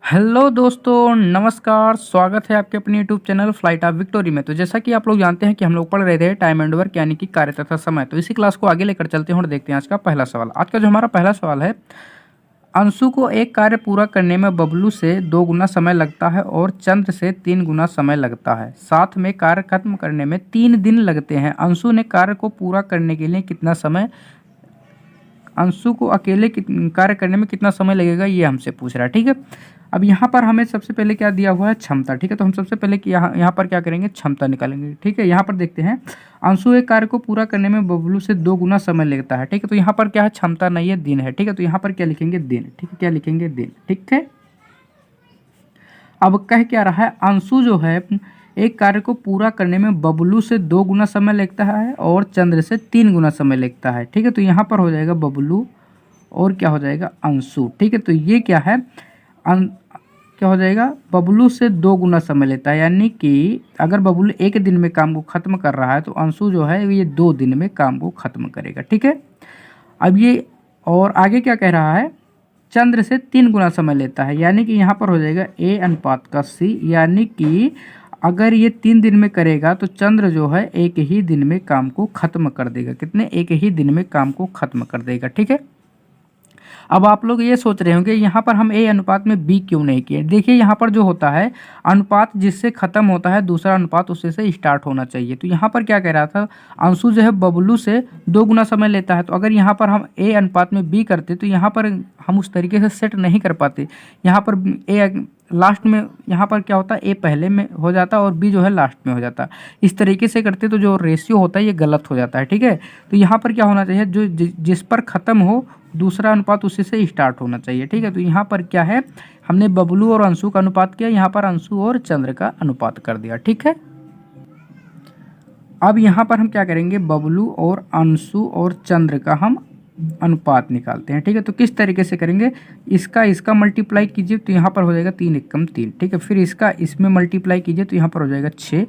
Hello दोस्तों, नमस्कार। स्वागत है आपके अपने YouTube channel flight of victory में। तो जैसा कि आप लोग जानते हैं कि हम लोग पढ़ रहे थे टाइम एंड वर्क यानी कि कार्य तथा समय। तो इसी क्लास को आगे लेकर चलते हैं और देखते हैं आज का पहला सवाल। आज का जो हमारा पहला सवाल है, अंशु को एक कार्य पूरा करने में बबलू से 2 गुना समय लगता है और चंद्र से 3 गुना समय लगता है। साथ में कार्य खत्म करने में 3 दिन लगते हैं। अंशु ने कार्य को पूरा करने के लिए कितना समय अंशु को अकेले कार्य करने में कितना समय लगेगा, ये हमसे पूछ रहा है। ठीक है, अब यहाँ पर हमें सबसे पहले क्या दिया हुआ है, क्षमता। ठीक है, तो हम सबसे पहले यहाँ पर क्या करेंगे, क्षमता निकालेंगे। ठीक है, यहाँ पर देखते हैं अंशु एक कार्य को पूरा करने में बबलू से 2 गुना समय लगता है। ठीक है, तो यहाँ पर क्या है, क्षमता नहीं है, दिन है। ठीक है, तो यहाँ पर क्या लिखेंगे, दिन। ठीक है, क्या लिखेंगे, दिन। ठीक है, अब कह क्या रहा है, अंशु जो है एक कार्य को पूरा करने में बबलू से 2 गुना समय लगता है और चंद्र से 3 गुना समय लगता है। ठीक है, तो यहाँ पर हो जाएगा बबलू और क्या हो जाएगा, अंशु। ठीक है, तो ये क्या है, क्या हो जाएगा, बबलू से 2 गुना समय लेता है। यानी कि अगर बबलू 1 दिन में काम को ख़त्म कर रहा है तो अंशु जो है ये 2 दिन में काम को ख़त्म करेगा। ठीक है, अब ये और आगे क्या कह रहा है, चंद्र से 3 गुना समय लेता है। यानी कि यहाँ पर हो जाएगा A अनुपात का C। यानी कि अगर ये 3 दिन में करेगा तो चंद्र जो है 1 ही दिन में काम को ख़त्म कर देगा। कितने, 1 ही दिन में काम को ख़त्म कर देगा। ठीक है, अब आप लोग ये सोच रहे होंगे यहाँ पर हम A अनुपात में B क्यों नहीं किए। देखिए यहाँ पर जो होता है, अनुपात जिससे खत्म होता है दूसरा अनुपात उससे से स्टार्ट होना चाहिए। तो यहाँ पर क्या कह रहा था, अंशु जो है बबलू से 2 गुना समय लेता है। तो अगर यहाँ पर हम A अनुपात में B करते तो यहाँ पर हम उस तरीके से सेट नहीं कर पाते। यहाँ पर A लास्ट में, यहाँ पर क्या होता है, A पहले में हो जाता और B जो है लास्ट में हो जाता। इस तरीके से करते तो जो रेशियो होता है ये गलत हो जाता है। ठीक है, तो यहाँ पर क्या होना चाहिए, जो जिस पर ख़त्म हो दूसरा अनुपात उसी से स्टार्ट होना चाहिए। ठीक है, तो यहाँ पर क्या है, हमने बबलू और अंशु का अनुपात किया, यहाँ पर अंशु और चंद्र का अनुपात कर दिया। ठीक है, अब यहाँ पर हम क्या करेंगे, बबलू और अंशु और चंद्र का हम अनुपात निकालते हैं। ठीक है, तो किस तरीके से करेंगे, इसका मल्टीप्लाई कीजिए तो यहाँ पर हो जाएगा 3 एकम 3। ठीक है, फिर इसका इसमें मल्टीप्लाई कीजिए तो यहाँ पर हो जाएगा 6।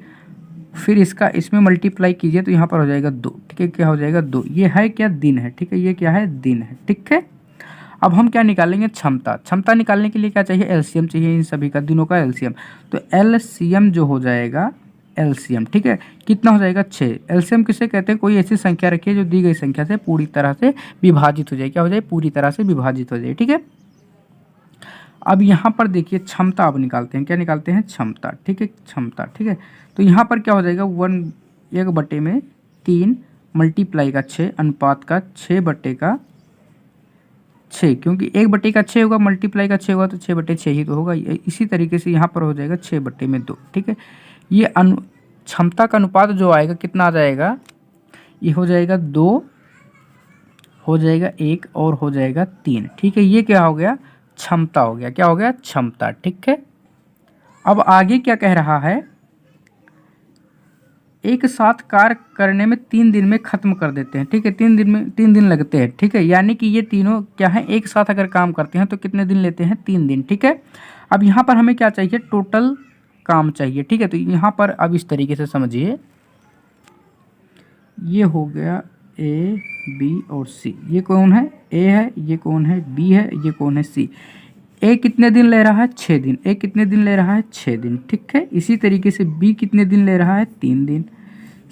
फिर इसका इसमें मल्टीप्लाई कीजिए तो यहाँ पर हो जाएगा 2। ठीक है, क्या हो जाएगा 2। ये है क्या, दिन है। ठीक है, ये क्या है, दिन है। ठीक है, अब हम क्या निकालेंगे, क्षमता। क्षमता निकालने के लिए क्या चाहिए, एलसीएम चाहिए इन सभी का, दिनों का एलसीएम। तो एलसीएम जो हो जाएगा, एलसीएम ठीक है, कितना हो जाएगा, 6। एलसीएम किसे कहते हैं, कोई ऐसी संख्या रखिए जो दी गई संख्या से पूरी तरह से विभाजित हो जाए। क्या हो जाए, पूरी तरह से विभाजित हो जाए। ठीक है, अब यहाँ पर देखिए क्षमता अब निकालते हैं। क्या निकालते हैं, क्षमता। ठीक है, क्षमता। ठीक है, तो यहाँ पर क्या हो जाएगा, 1/3 मल्टीप्लाई का 6 अनुपात का 6/6, क्योंकि 1/6 होगा, मल्टीप्लाई का 6 होगा तो 6/6 ही तो होगा। इसी तरीके से यहाँ पर हो जाएगा 6/2। ठीक है, ये क्षमता का अनुपात जो आएगा कितना आ जाएगा, ये हो जाएगा 2, हो जाएगा 1 और हो जाएगा 3। ठीक है, ये क्या हो गया, क्षमता हो गया। क्या हो गया, क्षमता। ठीक है, अब आगे क्या कह रहा है, एक साथ कार्य करने में 3 दिन में खत्म कर देते हैं। ठीक है, 3 दिन लगते हैं। ठीक है, यानी कि ये तीनों क्या है, एक साथ अगर काम करते हैं तो कितने दिन लेते हैं, 3 दिन। ठीक है, अब यहाँ पर हमें क्या चाहिए, टोटल काम चाहिए। ठीक है, तो यहाँ पर अब इस तरीके से समझिए, ये हो गया A B और C। ये कौन है, A है, ये कौन है, B है, ये कौन है, C। A कितने दिन ले रहा है, 6 दिन। A कितने दिन ले रहा है, 6 दिन। ठीक है, इसी तरीके से B कितने दिन ले रहा है, 3 दिन।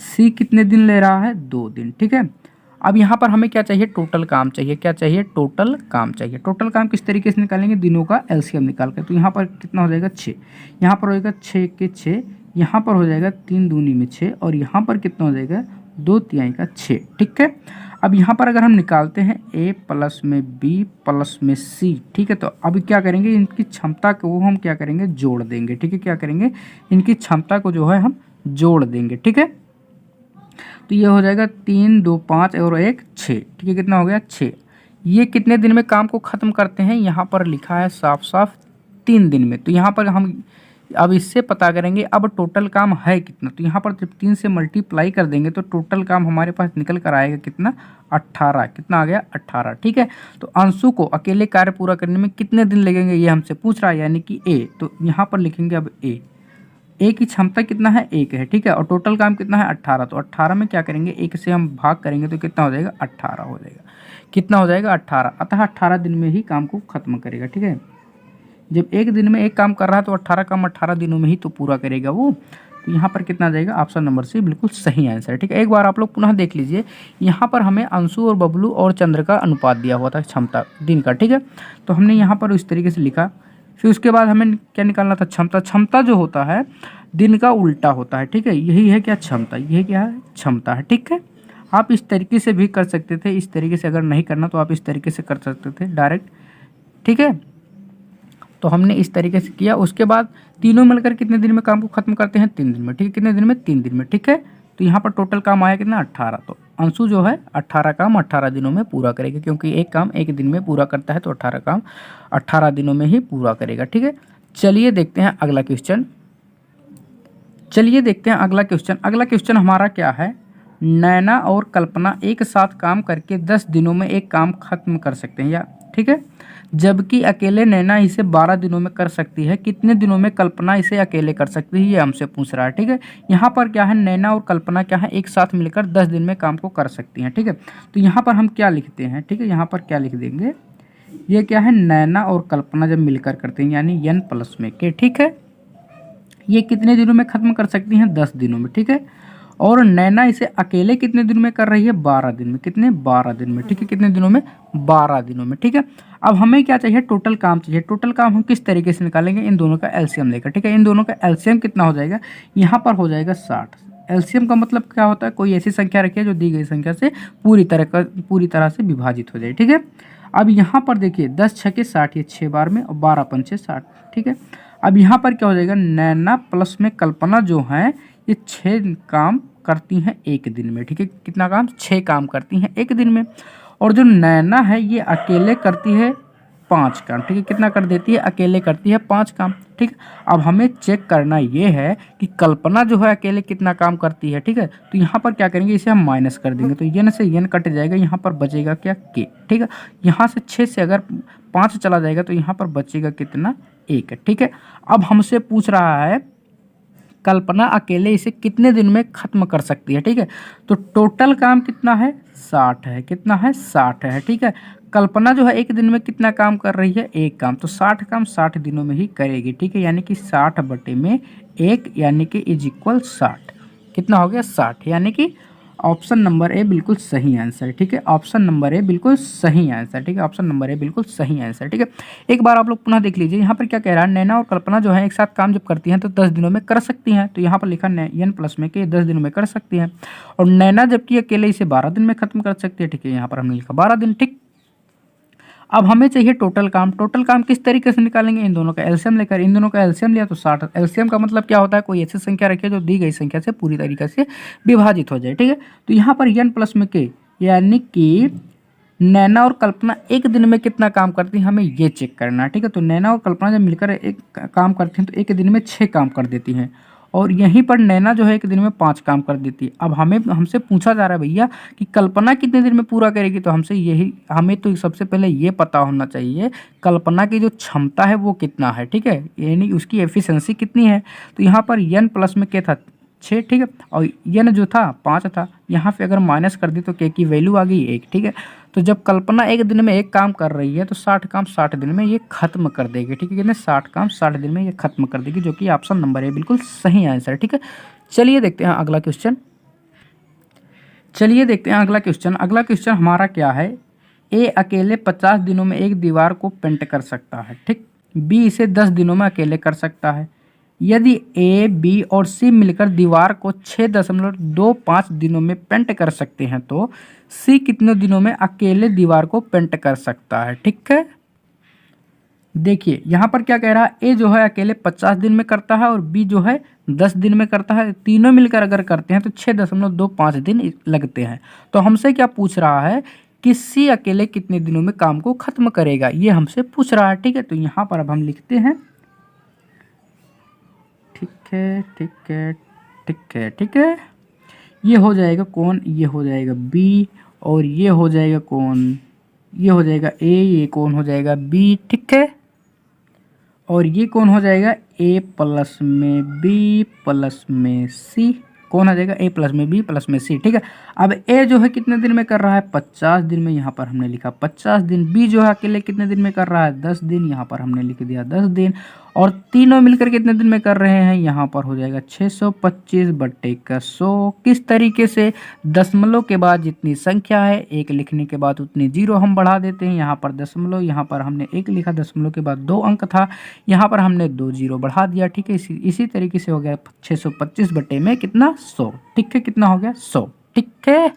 C कितने दिन ले रहा है, 2 दिन। ठीक है, अब यहाँ पर हमें क्या चाहिए, टोटल काम चाहिए। क्या चाहिए, टोटल काम चाहिए। टोटल काम किस तरीके से निकालेंगे, दिनों का एलसीएम निकाल कर। तो यहाँ पर कितना हो जाएगा, 6। यहाँ पर हो जाएगा 6 के 6, यहाँ पर हो जाएगा 3 दूनी में 6 और यहाँ पर कितना हो जाएगा, 2/3 का 6। ठीक है, अब यहाँ पर अगर हम निकालते हैं A प्लस में B प्लस में C। ठीक है, तो अब क्या करेंगे, इनकी क्षमता को हम क्या करेंगे, जोड़ देंगे। ठीक है, क्या करेंगे, इनकी क्षमता को जो है हम जोड़ देंगे। ठीक है, तो ये हो जाएगा 3 2 5 और 1 6। ठीक है, कितना हो गया, 6। ये कितने दिन में काम को ख़त्म करते हैं, यहाँ पर लिखा है साफ साफ 3 दिन में। तो यहाँ पर हम अब इससे पता करेंगे अब टोटल काम है कितना। तो यहाँ पर जब 3 से मल्टीप्लाई कर देंगे तो टोटल काम हमारे पास निकल कर आएगा कितना, 18। कितना आ गया, 18। ठीक है, तो अंशु को अकेले कार्य पूरा करने में कितने दिन लगेंगे ये हमसे पूछ रहा है, यानी कि A। तो यहाँ पर लिखेंगे अब A की क्षमता कितना है, 1 है। ठीक है, और टोटल काम कितना है, 18। तो 18 में क्या करेंगे, 1 से हम भाग करेंगे तो कितना हो जाएगा, 18 हो जाएगा। कितना हो जाएगा, 18। अतः 18 दिन में ही काम को खत्म करेगा। ठीक है, जब एक दिन में एक काम कर रहा है तो 18 काम 18 दिनों में ही तो पूरा करेगा वो। तो यहाँ पर कितना आ जाएगा, ऑप्शन नंबर सी बिल्कुल सही आंसर है। ठीक है, एक बार आप लोग पुनः देख लीजिए, यहाँ पर हमें अंशु और बबलू और चंद्र का अनुपात दिया हुआ था क्षमता दिन का। ठीक है, तो हमने यहाँ पर इस तरीके से लिखा। फिर उसके बाद हमें क्या निकालना था, क्षमता। क्षमता जो होता है दिन का उल्टा होता है। ठीक है, यही है क्या, क्षमता। यही क्या है, क्षमता है। ठीक है, आप इस तरीके से भी कर सकते थे, इस तरीके से अगर नहीं करना तो आप इस तरीके से कर सकते थे डायरेक्ट। ठीक है, तो हमने इस तरीके से किया। उसके बाद तीनों मिलकर कितने दिन में काम को खत्म करते हैं, 3 दिन में। ठीक है, कितने दिन में, 3 दिन में। ठीक है, तो यहाँ पर टोटल काम आया कितना, 18। तो अंशु जो है 18 काम 18 दिनों में पूरा करेगा, क्योंकि एक काम एक दिन में पूरा करता है, तो 18 काम 18 दिनों में ही पूरा करेगा। ठीक है, चलिए देखते हैं अगला क्वेश्चन। अगला क्वेश्चन हमारा क्या है, नैना और कल्पना एक साथ काम करके 10 दिनों में एक काम खत्म कर सकते हैं या, ठीक है, जबकि अकेले नैना इसे 12 दिनों में कर सकती है, कितने दिनों में कल्पना इसे अकेले कर सकती है, ये हमसे पूछ रहा है। ठीक है, यहाँ पर क्या है, नैना और कल्पना क्या है, एक साथ मिलकर 10 दिन में काम को कर सकती हैं। ठीक है, तो यहाँ पर हम क्या लिखते हैं, ठीक है, यहाँ पर क्या लिख देंगे, ये क्या है, नैना और कल्पना जब मिलकर करते हैं यानी n प्लस में के। ठीक है, ये कितने दिनों में खत्म कर सकती हैं, 10 दिनों में। ठीक है, और नैना इसे अकेले कितने दिन में कर रही है, 12 दिन में। कितने, 12 दिन में। ठीक है, कितने दिनों में, 12 दिनों में। ठीक है, अब हमें क्या चाहिए, टोटल काम चाहिए। टोटल काम हम किस तरीके से निकालेंगे, इन दोनों का एलसीएम लेकर। ठीक है, इन दोनों का एलसीएम कितना हो जाएगा, यहाँ पर हो जाएगा 60। एलसीएम का मतलब क्या होता है, कोई ऐसी संख्या रखिए जो दी गई संख्या से पूरी तरह से विभाजित हो जाए। ठीक है, अब यहाँ पर देखिए 10 छके 60, ये 6 बार में, और 12 पंचे 60। ठीक है, अब यहाँ पर क्या हो जाएगा, नैना प्लस में कल्पना जो है ये 6 काम करती हैं एक दिन में। ठीक है, कितना काम, 6 काम करती हैं एक दिन में। और जो नैना है ये अकेले करती है 5 काम। ठीक है, कितना कर देती है, अकेले करती है 5 काम। ठीक है, अब हमें चेक करना ये है कि कल्पना जो है अकेले कितना काम करती है। ठीक है, तो यहाँ पर क्या करेंगे, इसे हम माइनस कर देंगे, तो यन से यन कट जाएगा, यहाँ पर बचेगा क्या, के। ठीक है, यहाँ से 6 से अगर 5 चला जाएगा तो यहाँ पर बचेगा कितना, 1। ठीक है, अब हमसे पूछ रहा है कल्पना अकेले इसे कितने दिन में खत्म कर सकती है। ठीक है, तो टोटल काम कितना है, 60 है। कितना है, 60 है। ठीक है, कल्पना जो है एक दिन में कितना काम कर रही है, एक काम, तो 60 काम 60 दिनों में ही करेगी। ठीक है, यानी कि 60 बटे में 1 यानी कि इज इक्वल 60। कितना हो गया, 60, यानी कि ऑप्शन नंबर ए बिल्कुल सही आंसर। ठीक है, ऑप्शन नंबर ए बिल्कुल सही आंसर। ठीक है, ऑप्शन नंबर ए बिल्कुल सही आंसर। ठीक है, एक बार आप लोग पुनः देख लीजिए, यहाँ पर क्या कह रहा है, नैना और कल्पना जो है एक साथ काम जब करती हैं तो 10 दिनों में कर सकती हैं। तो यहाँ पर लिखा n प्लस में कि 10 दिनों में कर सकती हैं, और नैना जबकि अकेले इसे 12 दिन में खत्म कर सकती है। ठीक है, यहाँ पर हमने लिखा 12 दिन। ठीक, अब हमें चाहिए टोटल काम। टोटल काम किस तरीके से निकालेंगे, इन दोनों का एलसीएम लेकर। इन दोनों का एलसीएम लिया तो 60। एलसीएम का मतलब क्या होता है, कोई ऐसी संख्या रखिए जो दी गई संख्या से पूरी तरीके से विभाजित हो जाए। ठीक है, तो यहाँ पर n प्लस में के, यानी कि नैना और कल्पना एक दिन में कितना काम करती हैं, हमें ये चेक करना है। ठीक है, तो नैना और कल्पना जब मिलकर एक काम करती हैं तो एक दिन में 6 काम कर देती हैं, और यहीं पर नैना जो है एक दिन में 5 काम कर देती है। अब हमसे पूछा जा रहा है भैया कि कल्पना कितने दिन में पूरा करेगी, तो हमें तो सबसे पहले ये पता होना चाहिए कल्पना की जो क्षमता है वो कितना है। ठीक है, यानी उसकी एफिशिएंसी कितनी है। तो यहाँ पर n प्लस में क्या था, 6। ठीक है, और n जो था 5 था, यहाँ पे अगर माइनस कर दी तो k की वैल्यू आ गई 1। ठीक है, तो जब कल्पना एक दिन में एक काम कर रही है तो 60 काम 60 दिन में ये खत्म कर देगी। ठीक है, कितने, 60 काम 60 दिन में ये खत्म कर देगी, जो कि ऑप्शन नंबर है बिल्कुल सही आंसर है। ठीक है, चलिए देखते हैं अगला क्वेश्चन। अगला क्वेश्चन हमारा क्या है, ए अकेले 50 दिनों में एक दीवार को पेंट कर सकता है। ठीक, बी इसे 10 दिनों में अकेले कर सकता है। यदि ए, बी और सी मिलकर दीवार को 6.25 दिनों में पेंट कर सकते हैं तो सी कितने दिनों में अकेले दीवार को पेंट कर सकता है। ठीक है, देखिए यहाँ पर क्या कह रहा है, ए जो है अकेले 50 दिन में करता है और बी जो है 10 दिन में करता है। तीनों मिलकर अगर करते हैं तो 6.25 दिन लगते हैं। तो हमसे क्या पूछ रहा है कि सी अकेले कितने दिनों में काम को खत्म करेगा, ये हमसे पूछ रहा है। ठीक है, तो यहाँ पर अब हम लिखते हैं, ठीक है, ये हो जाएगा कौन, ये हो जाएगा बी, और ये हो जाएगा कौन, ये हो जाएगा ए, ये कौन हो जाएगा बी। ठीक है, और ये कौन हो जाएगा, ए प्लस में बी प्लस में सी कौन आ जाएगा, ए प्लस में बी प्लस में सी। ठीक है, अब ए जो है कितने दिन में कर रहा है, 50 दिन में, यहाँ पर हमने लिखा 50 दिन। बी जो है अकेले कितने दिन में कर रहा है, 10 दिन, यहाँ पर हमने लिख दिया 10 दिन। और तीनों मिलकर कितने दिन में कर रहे हैं, यहाँ पर हो जाएगा 625 बट्टे का 100। किस तरीके से, दशमलव के बाद जितनी संख्या है एक लिखने के बाद उतनी जीरो हम बढ़ा देते हैं। यहाँ पर दशमलव, यहाँ पर हमने एक लिखा, दशमलव के बाद 2 अंक था, यहाँ पर हमने 2 जीरो बढ़ा दिया। ठीक है, इसी तरीके से हो गया 625 बट्टे में कितना, 100। ठीक है, कितना हो गया, 100। ठीक है,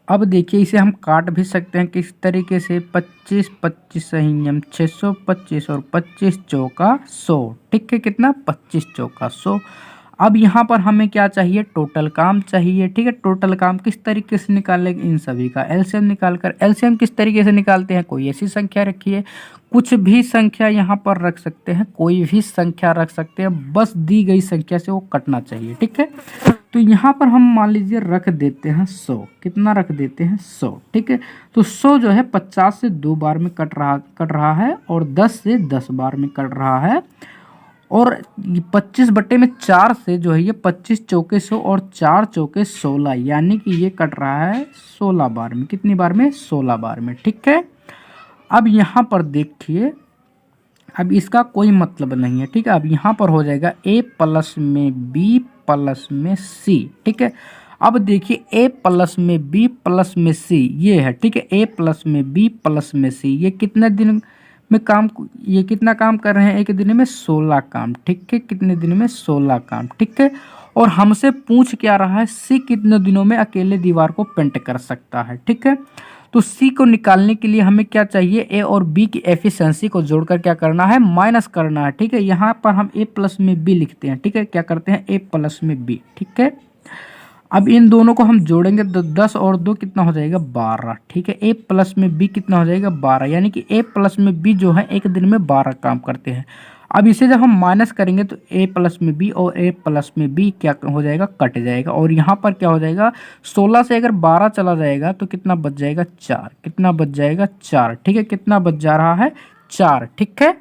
अब देखिए इसे हम काट भी सकते हैं किस तरीके से, 25 25 संयम 625 और 25 चौका 100। ठीक है, कितना, 25 चौका 100। अब यहाँ पर हमें क्या चाहिए, टोटल काम चाहिए। ठीक है, टोटल काम किस तरीके से निकालेंगे, इन सभी का एलसीएम निकालकर। एलसीएम किस तरीके से निकालते हैं, कोई ऐसी संख्या रखिए, कुछ भी संख्या यहाँ पर रख सकते हैं, कोई भी संख्या रख सकते हैं, बस दी गई संख्या से वो कटना चाहिए। ठीक है, तो यहाँ पर हम मान लीजिए रख देते हैं 100। कितना रख देते हैं, 100। ठीक है, तो 100 जो है 50 से 2 बार में कट रहा है और 10 से 10 बार में कट रहा है। और 25 बट्टे में 4 से जो है ये 25 चौके 100 और 4 चौके 16, यानी कि ये कट रहा है 16 बार में। कितनी बार में, 16 बार में। ठीक है, अब यहाँ पर देखिए, अब इसका कोई मतलब नहीं है। ठीक है, अब यहाँ पर हो जाएगा a प्लस में b प्लस में c। ठीक है, अब देखिए a प्लस में b प्लस में c ये है। ठीक है, a प्लस में b प्लस में c, ये कितने दिन में काम, ये कितना काम कर रहे हैं, एक दिन में 16 काम। ठीक है, कितने दिन में, 16 काम। ठीक है, और हमसे पूछ क्या रहा है, सी कितने दिनों में अकेले दीवार को पेंट कर सकता है। ठीक है, तो सी को निकालने के लिए हमें क्या चाहिए, ए और बी की एफिशिएंसी को जोड़कर क्या करना है, माइनस करना है। ठीक है, यहाँ पर हम ए प्लस में बी लिखते हैं। ठीक है, क्या करते हैं, ए प्लस में बी। ठीक है, अब इन दोनों को हम जोड़ेंगे तो 10 और 2 कितना हो जाएगा, 12। ठीक है, ए प्लस में बी कितना हो जाएगा, 12, यानी कि ए प्लस में बी जो है एक दिन में 12 काम करते हैं। अब इसे जब हम माइनस करेंगे तो ए प्लस में बी और ए प्लस में बी क्या हो जाएगा, कट जाएगा। और यहाँ पर क्या हो जाएगा, 16 से अगर 12 चला जाएगा तो कितना बच जाएगा, 4। कितना बच जाएगा, 4। ठीक है, कितना बच जा रहा है, 4। ठीक है,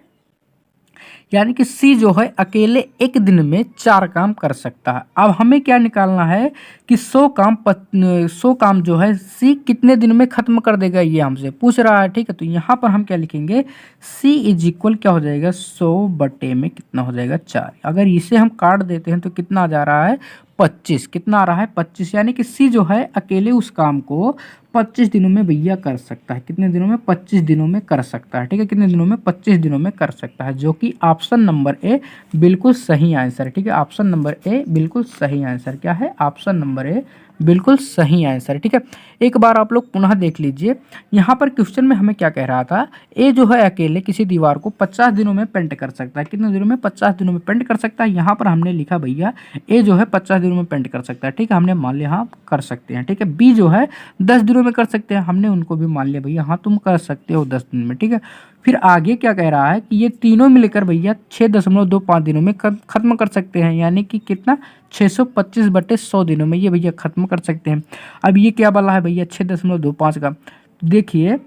यानी कि सी जो है अकेले एक दिन में 4 काम कर सकता है। अब हमें क्या निकालना है कि 100 काम जो है सी कितने दिन में खत्म कर देगा, ये हमसे पूछ रहा है। ठीक है, तो यहाँ पर हम क्या लिखेंगे, सी इज इक्वल क्या हो जाएगा, 100 बटे में कितना हो जाएगा, 4। अगर इसे हम काट देते हैं तो कितना आ जा रहा है, 25। कितना आ रहा है, 25, यानी कि सी जो है अकेले उस काम को 25 दिनों में भैया कर सकता है। कितने दिनों में, 25 दिनों में कर सकता है। ठीक है, कितने दिनों में, 25 दिनों में कर सकता है, जो कि ऑप्शन नंबर ए बिल्कुल सही आंसर है। ठीक है, ऑप्शन नंबर ए बिल्कुल सही आंसर क्या है, ऑप्शन नंबर ए बिल्कुल सही आंसर। ठीक है, एक बार आप लोग पुनः देख लीजिए, यहाँ पर क्वेश्चन में हमें क्या कह रहा था, ए जो है अकेले किसी दीवार को 50 दिनों में पेंट कर सकता है। कितने दिनों में, 50 दिनों में पेंट कर सकता है। यहाँ पर हमने लिखा भैया ए जो है 50 दिनों में पेंट कर सकता है। ठीक है, हमने मान लिया हाँ कर सकते हैं। ठीक है, बी जो है 10 दिनों में कर सकते हैं, हमने उनको भी मान लिया भैया हाँ तुम कर सकते हो 10 दिन में। ठीक है, फिर आगे क्या कह रहा है कि ये तीनों मिलकर भैया 6.25 दिनों में खत्म कर सकते हैं, यानी कि कितना, 625 बटे 100 दिनों में ये भैया खत्म कर सकते हैं। अब ये क्या बोला है भैया, 6.25 का, देखिए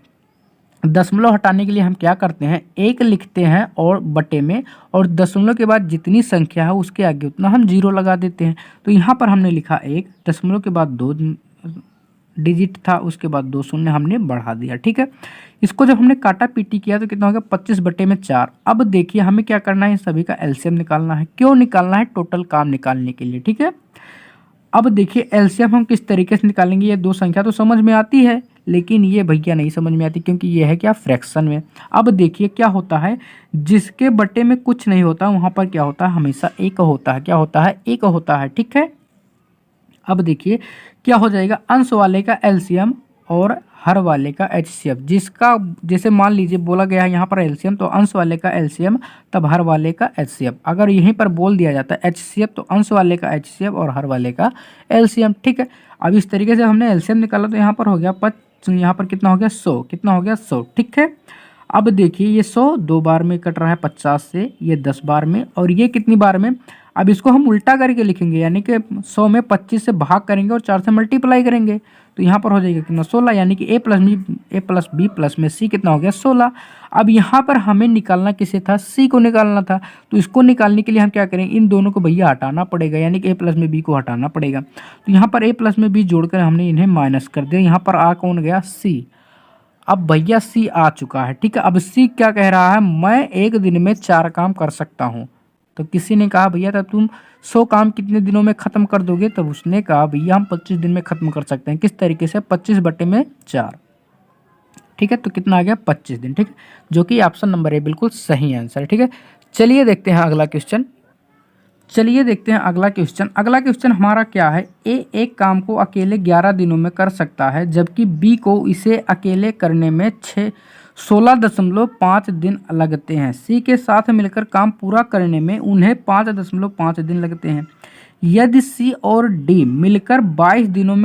दशमलव हटाने के लिए हम क्या करते हैं, एक लिखते हैं और बटे में, और दशमलव के बाद जितनी संख्या है उसके आगे उतना हम जीरो लगा देते हैं। तो यहाँ पर हमने लिखा 1, दशमलव के बाद 2 डिजिट था, उसके बाद 2 शून्य हमने बढ़ा दिया। ठीक है, इसको जब हमने काटा पीटी किया तो कितना हो गया, 25 बटे में 4। अब देखिए हमें क्या करना है, सभी का एलसीएम निकालना है। क्यों निकालना है, टोटल काम निकालने के लिए। ठीक है, अब देखिए एलसीएम हम किस तरीके से निकालेंगे, ये 2 संख्या तो समझ में आती है, लेकिन ये भैया नहीं समझ में आती, क्योंकि ये है क्या, फ्रैक्शन में। अब देखिए क्या होता है, जिसके बटे में कुछ नहीं होता वहाँ पर क्या होता है, हमेशा एक होता है। क्या होता है, एक होता है। ठीक है, अब देखिए क्या हो जाएगा, अंश वाले का एलसीएम और हर वाले का एचसीएफ, जिसका जैसे मान लीजिए बोला गया है यहाँ पर एलसीएम, तो अंश वाले का एलसीएम तब हर वाले का एचसीएफ। अगर यहीं पर बोल दिया जाता है एचसीएफ तो अंश वाले का एचसीएफ और हर वाले का एलसीएम। ठीक है, अब इस तरीके से हमने एलसीएम निकाला तो यहाँ पर हो गया यहाँ पर कितना हो गया, 100। कितना हो गया, 100। ठीक है, अब देखिए ये 100 2 बार में कट रहा है 50 से, ये 10 बार में, और ये कितनी बार में। अब इसको हम उल्टा करके लिखेंगे, यानी कि 100 में 25 से भाग करेंगे और 4 से मल्टीप्लाई करेंगे, तो यहाँ पर हो जाएगा कितना 16, यानी कि ए प्लस बी प्लस में सी कितना हो गया 16। अब यहाँ पर हमें निकालना किसे था, सी को निकालना था, तो इसको निकालने के लिए हम क्या करेंगे, इन दोनों को भैया हटाना पड़ेगा, यानी कि ए प्लस में बी को हटाना पड़ेगा। तो यहाँ पर ए प्लस में बी जोड़कर हमने इन्हें माइनस कर दिया, यहाँ पर आ कौन गया, सी। अब भैया सी आ चुका है, ठीक है। अब सी क्या कह रहा है, मैं एक दिन में 4 काम कर सकता हूँ। तो किसी ने कहा भैया तब तुम 100 काम कितने दिनों में ख़त्म कर दोगे, तब उसने कहा भैया हम 25 दिन में ख़त्म कर सकते हैं। किस तरीके से, 25 बटे में 4, ठीक है। तो कितना आ गया 25 दिन, ठीक है, जो कि ऑप्शन नंबर ए बिल्कुल सही आंसर, ठीक है। चलिए देखते हैं अगला क्वेश्चन। अगला क्वेश्चन हमारा क्या है, ए एक काम को अकेले 11 दिनों में कर सकता है, जबकि बी को इसे अकेले करने में 16.5 दिन लगते हैं। सी के साथ मिलकर काम पूरा करने में उन्हें 5.5 दिन लगते हैं। यदि सी और डी मिलकर 22 दिनों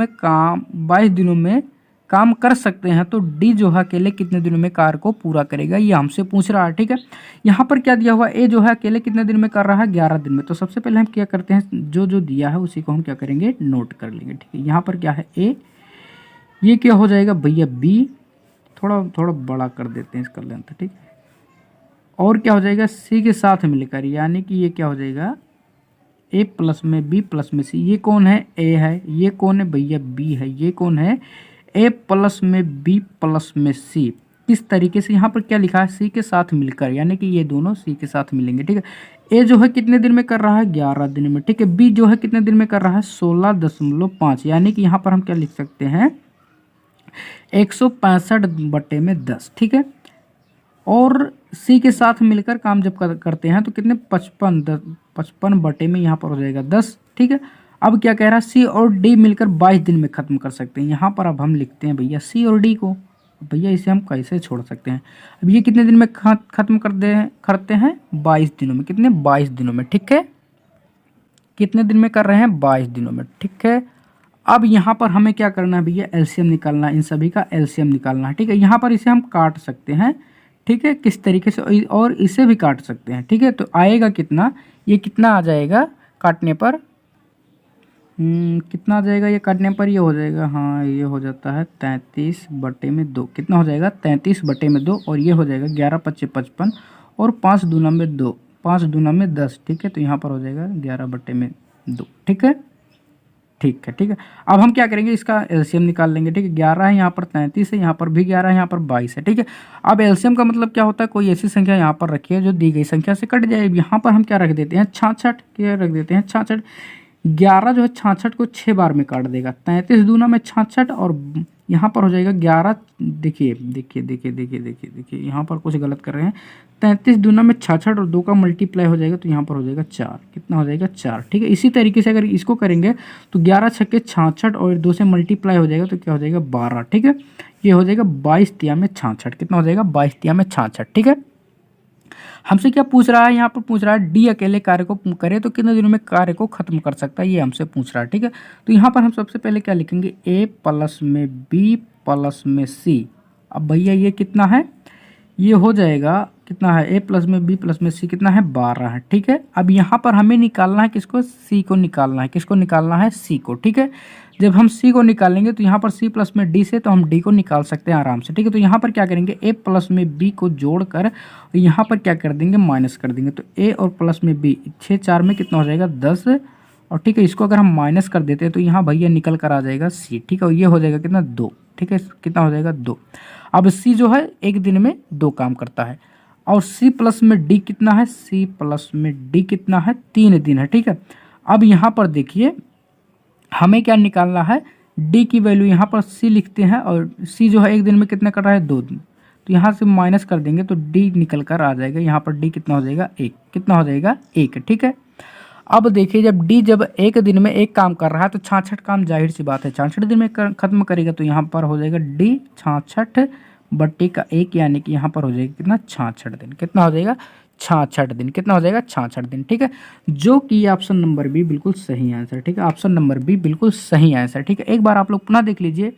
में काम कर सकते हैं, तो डी जो है अकेले कितने दिनों में कार्य को पूरा करेगा, ये हमसे पूछ रहा है, ठीक है। यहाँ पर क्या दिया हुआ, ए जो है अकेले कितने दिन में कर रहा है, 11 दिन में। तो सबसे पहले हम क्या करते हैं, जो जो दिया है उसी को हम क्या करेंगे, नोट कर लेंगे, ठीक है। यहाँ पर क्या है ए, ये क्या हो जाएगा भैया बी, थोड़ा बड़ा कर देते हैं इसका लेंथ, ठीक है। और क्या हो जाएगा, सी के साथ मिलकर, यानी कि ये क्या हो जाएगा, ए प्लस में बी प्लस में सी। ये कौन है, ए है, ये कौन है भैया बी है, ये कौन है, ए प्लस में बी प्लस में सी। इस तरीके से यहाँ पर क्या लिखा है, सी के साथ मिलकर, यानी कि ये दोनों सी के साथ मिलेंगे, ठीक है। ए जो है कितने दिन में कर रहा है, 11 दिन में, ठीक है। बी जो है कितने दिन में कर रहा है, 16.5, यानी कि यहाँ पर हम क्या लिख सकते हैं, 165 बटे में 10, ठीक है। और सी के साथ मिलकर काम जब करते हैं तो कितने, 55 बटे में यहाँ पर हो जाएगा 10, ठीक है। अब क्या कह रहा है, सी और डी मिलकर 22 दिन में ख़त्म कर सकते हैं। यहाँ पर अब हम लिखते हैं भैया सी और डी को, भैया इसे हम कैसे छोड़ सकते हैं। अब ये कितने दिन में ख़त्म करते हैं, 22 दिनों में। कितने, 22 दिनों में, ठीक है। कितने दिन में कर रहे हैं, 22 दिनों में, ठीक है। अब यहाँ पर हमें क्या करना है भैया, एलसीएम निकालना है, इन सभी का एलसीएम निकालना है, ठीक है। यहाँ पर इसे हम काट सकते हैं, ठीक है, किस तरीके से, और इसे भी काट सकते हैं, ठीक है। तो आएगा कितना, ये कितना आ जाएगा काटने पर, कितना आ जाएगा ये काटने पर, ये हो जाएगा, हाँ ये हो जाता है 33 बटे में 2। कितना हो जाएगा, 33 बटे में 2, और ये हो जाएगा 11 25 55, और 5 दूना में 2, 5 दूना में 10, ठीक है। तो यहाँ पर हो जाएगा 11 बटे में 2, ठीक है, ठीक है, ठीक है। अब हम क्या करेंगे, इसका एलसीएम निकाल लेंगे, ठीक है। 11 है, यहाँ पर 33 है, यहाँ पर भी 11 है, यहाँ पर 22 है, ठीक है। अब एलसीएम का मतलब क्या होता है, कोई ऐसी संख्या यहाँ पर रखी है जो दी गई संख्या से कट जाए। यहाँ पर हम क्या रख देते हैं, 66, क्या रख देते हैं, 66। 11 जो है 66 को 6 बार में काट देगा, 33 दूना में 66, और यहाँ पर हो जाएगा 11, देखिए यहाँ पर कुछ गलत कर रहे हैं, 33 दूना में 66 और 2 का मल्टीप्लाई हो जाएगा, तो यहाँ पर हो जाएगा 4। कितना हो जाएगा, 4, ठीक है। इसी तरीके से अगर इसको करेंगे तो 11 छक्के 66 और 2 से मल्टीप्लाई हो जाएगा, तो क्या हो जाएगा 12, ठीक है। ये हो जाएगा 22 तिया में 66, कितना हो जाएगा 22 तिया में 66, ठीक है। हमसे क्या पूछ रहा है, यहाँ पर पूछ रहा है डी अकेले कार्य को करे तो कितने दिनों में कार्य को खत्म कर सकता है, ये हमसे पूछ रहा है, ठीक है। तो यहाँ पर हम सबसे पहले क्या लिखेंगे, ए प्लस में बी प्लस में सी। अब भैया ये कितना है, ये हो जाएगा कितना है, ए प्लस में बी प्लस में सी कितना है, 12 है, ठीक है। अब यहाँ पर हमें निकालना है किसको, सी को निकालना है, किसको निकालना है, सी को, ठीक है। जब हम सी को निकालेंगे तो यहाँ पर सी प्लस में डी से, तो हम डी को निकाल सकते हैं आराम से, ठीक है। तो यहाँ पर क्या करेंगे, ए प्लस में बी को जोड़कर यहाँ पर क्या कर देंगे, माइनस कर देंगे। तो ए और प्लस में बी, 6 4 में कितना हो जाएगा 10, और ठीक है, इसको अगर हम माइनस कर देते हैं तो यहाँ भैया निकल कर आ जाएगा सी, ठीक है। और ये हो जाएगा कितना, 2, ठीक है, कितना हो जाएगा 2। अब सी जो है एक दिन में 2 काम करता है, और सी प्लस में डी कितना है, सी प्लस में डी कितना है, 3 दिन है, ठीक है। अब यहाँ पर देखिए हमें क्या निकालना है, डी की वैल्यू यहाँ पर सी लिखते हैं, और सी जो है एक दिन में कितना कर रहा है, 2 दिन। तो यहाँ से माइनस कर देंगे तो डी निकल कर आ जाएगा, यहाँ पर डी कितना हो जाएगा, 1, कितना हो जाएगा 1, ठीक है। अब देखिए जब डी जब एक दिन में 1 काम कर रहा है तो 66 काम जाहिर सी बात है 66 दिन में खत्म करेगा, तो यहाँ पर हो जाएगा डी 66 बट्टे का 1, यानी कि यहाँ पर हो जाएगा कितना, 66 दिन। कितना हो जाएगा, 66 दिन। कितना हो जाएगा, 66 दिन, ठीक है। जो कि ऑप्शन नंबर बी बिल्कुल सही आंसर, ठीक है। ऑप्शन नंबर बी बिल्कुल सही आंसर, ठीक है। एक बार आप लोग पुनः देख लीजिए,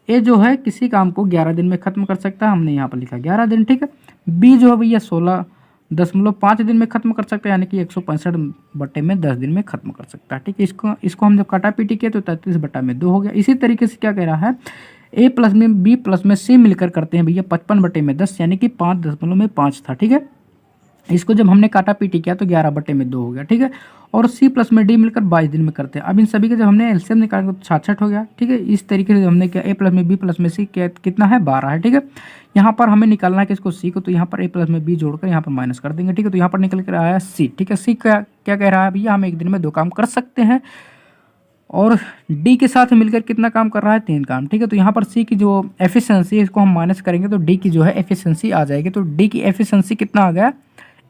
ए जो है किसी काम को 11 दिन में खत्म कर सकता है, हमने यहाँ पर लिखा 11 दिन, ठीक है। बी जो है भैया 16.5 दिन में खत्म कर सकता है, यानी कि 165/10 दिन में खत्म कर सकता है, ठीक है। इसको हम जब काटा पीटी किए तो 33/2 हो गया। इसी तरीके से क्या कह रहा है, ए प्लस में बी प्लस में सी मिलकर करते हैं भैया 55/10, यानी कि 5.5 था, ठीक है। इसको जब हमने काटा पीटी किया तो 11/2 हो गया, ठीक है। और सी प्लस में डी मिलकर 22 दिन में करते हैं। अब इन सभी के जब हमने एलसीएम निकाला तो 66 हो गया, ठीक है। इस तरीके से हमने क्या, ए प्लस में बी प्लस में सी कितना है, 12 है, ठीक है। यहाँ पर हमें निकालना है किसको, सी को, तो यहाँ पर ए प्लस में बी जोड़कर यहाँ पर माइनस कर देंगे, ठीक है। तो यहाँ पर निकल कर आया सी, ठीक है। सी क्या क्या कह रहा है भैया, हम एक दिन में 2 काम कर सकते हैं, और डी के साथ मिलकर कितना काम कर रहा है, 3 काम, ठीक है। तो यहाँ पर सी की जो एफिशिएंसी है इसको हम माइनस करेंगे तो डी की जो है एफिशिएंसी आ जाएगी। तो डी की एफिशिएंसी कितना आ गया,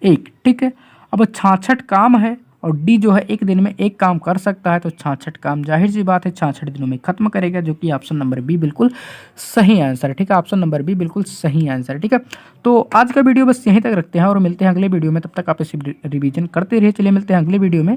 1, ठीक है। अब 66 काम है और डी जो है एक दिन में 1 काम कर सकता है, तो 66 काम जाहिर सी बात है 66 दिनों में खत्म करेगा, जो कि ऑप्शन नंबर बी बिल्कुल सही आंसर है, ठीक है। ऑप्शन नंबर बी बिल्कुल सही आंसर है, ठीक है। तो आज का वीडियो बस यहीं तक रखते हैं और मिलते हैं अगले वीडियो में। तब तक आप इसे रिवीजन करते रहिए। चलिए मिलते हैं अगले वीडियो में।